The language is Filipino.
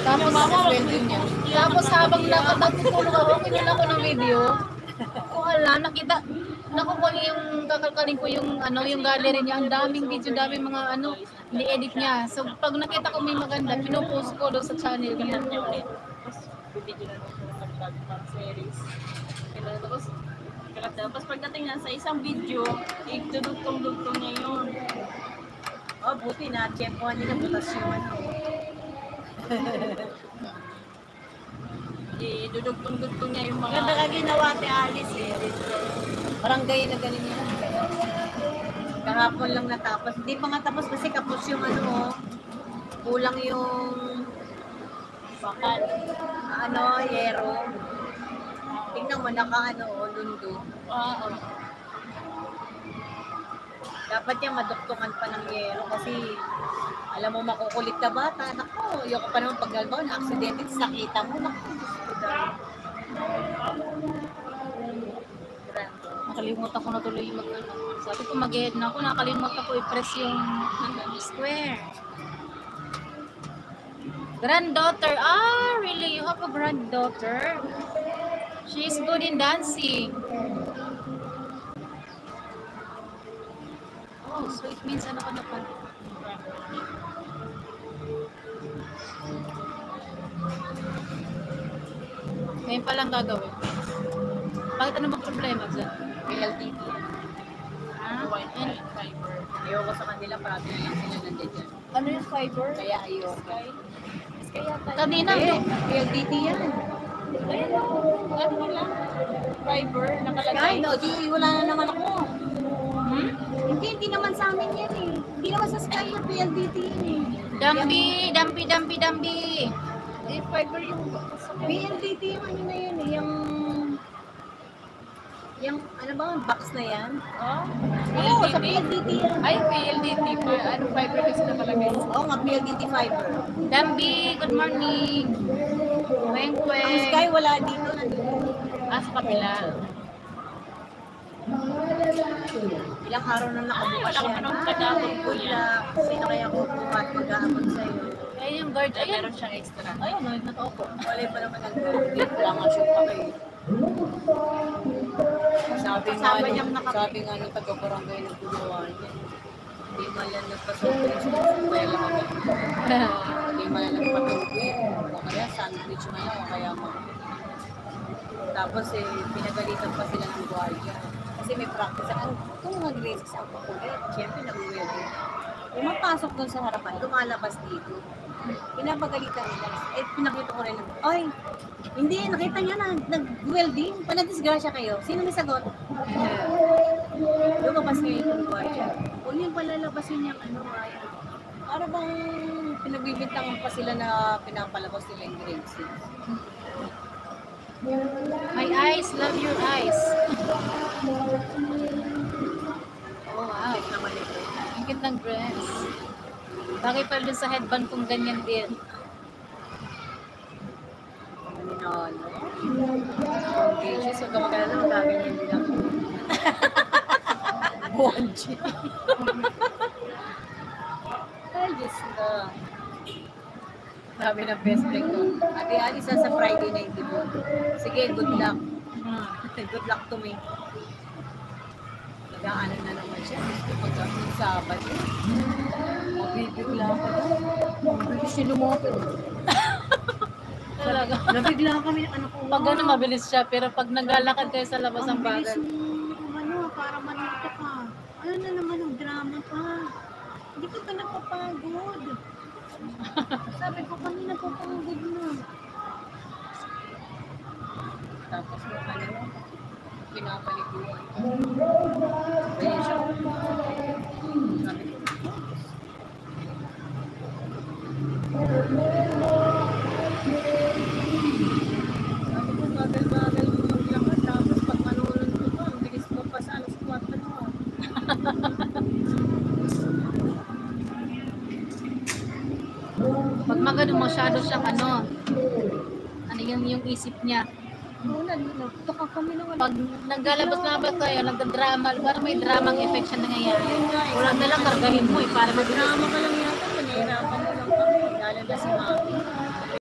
Tapos, tapos habang natutulog ako, kinula ko ng video. Ko ala, nakita, nakuha niya yung kakalkalin ko yung ano, yung gallery niya. Ang daming video, daming mga ano, ni-edit niya. So, pag nakita ko may maganda, pinupost ko doon sa channel niya. Video na ng pang series. Tapos pagdating na sa isang video, itudugtong-dugtong niya yun. Oh, buti na, tiyempohan nila butas yung ano. Idudugtong-dugtong niya yung mga... Ganda ka ginawa ni Alice eh. Barangay na galing yun. Kahapon lang natapos. Hindi pa nga tapos kasi kapos yung ano, kulang yung bakal. Ano, yero. Tingnan mo, naka lundo. Oo. Dapat yung maduktungan pa ng yero kasi alam mo makukulit ka bata. Naku, yung pa naman paggalbaw na aksidente, sakita mo. Naku, Nakalimutan ko na tuloy mag-ano. Sabi ko mag-head na ako, nakalimutan ko i-press yung square. Granddaughter. Ah, really? You have a granddaughter? She's good in dancing. Oh, so it means ano ka na pa? Ngayon pa lang gagawin. Bakit ano bang problema dyan? PLDT. Ah, and Fiber. Ayoko sa kanila, parati na lang sila nandiyan. Ano yung fiber? Kaya ayoko. kanina, PLDT yan. Ayun ako. Ano lang? Fiber, Kaya, nakalagay. no, di, wala na naman ako. hmm? Hindi naman sa amin yan eh. Hindi naman sa Sky yung PLDT yan eh. Dambi. Eh, fiber yung... PLDT yung ano na yan eh, yung ano ba, box na yan? Oh? Oo, sa PLDT yan. Ay, PLDT pa. Ano, fiber kasi nakalagay. Oo nga, PLDT fiber. Dambi, good morning. Ang Kweng. Sky wala dito, nandito. Ah, sa kapila. Ilang araw na nakabukas Wala ka yan. pa nung kadabot ko Good yan. luck. Sino kaya kukuha at mag-aabot sa'yo? Ayun yung guard. Ay, Ayun. meron siyang extra. Ayun, nag-opo. Wala pa naman nag-get lang ang shoot pa kayo. Sabi nga nung taga-barangay ng gumawa niya. Hindi man lang nagpa-sobrang kaya lang kami. Hindi man lang nagpa-tubig. O kaya sandwich na lang o kaya tapos pinagalitan pa sila ng guardia. Kasi may practice. Kung mag-races ang pakulit, siyempre nag-uwede. Pumapasok doon sa harapan, lumalabas dito. Pinapagalitan nila. Pinakita ko rin. Ay, hindi, nakita niya na, nag-welding. Panadisgrasya kayo. Sino may sagot? Lumabas ngayon yung guardia. Huwag niyang palalabasin niyang ano, ay. Para bang pinagbibintangan pa sila na pinapalabas nila yung grade 6. My eyes, love your eyes. Oh, wow. Naman ito. Ang cute ng dress. Bagay pala dun sa headband kung ganyan din. No. Okay, she's so kamagala na magaganyan din ako. Bonji. Ay, Diyos ko. Sabi ng best friend ko. Ate Alisa sa Friday na yung debut. Sige, good luck. Good luck to me. Nag-aanan na naman siya. Pag-apit Sabado. Mabibigla ako daw. Mabilis siya lumapit. Talaga. Nabigla kami ng anak ko. Pag ano, mabilis siya. Pero pag naglalakad kayo sa labas ng Ang bilis bagal. mo, ano, para manito ka. Ano na naman ang drama pa? Hindi ka pa napapagod. Sabi ko kanina papagod na. Tapos mo ano, pinapaliguan. Kaya siya. Sabi ko, bagal-bagal mo maglakad. Tapos pag manulog ko pa, ang bilis mo pa sa alas 4 na. Pag magano masyado siyang ano yung isip niya. Baka kami naman. Pag naglalabas-labas tayo, nagdadrama, parang may dramang effect siya nangyayari. Wala na lang kargahin mo para Drama ka lang yata, panahirapan mo lang kami. Lalo na si Mami.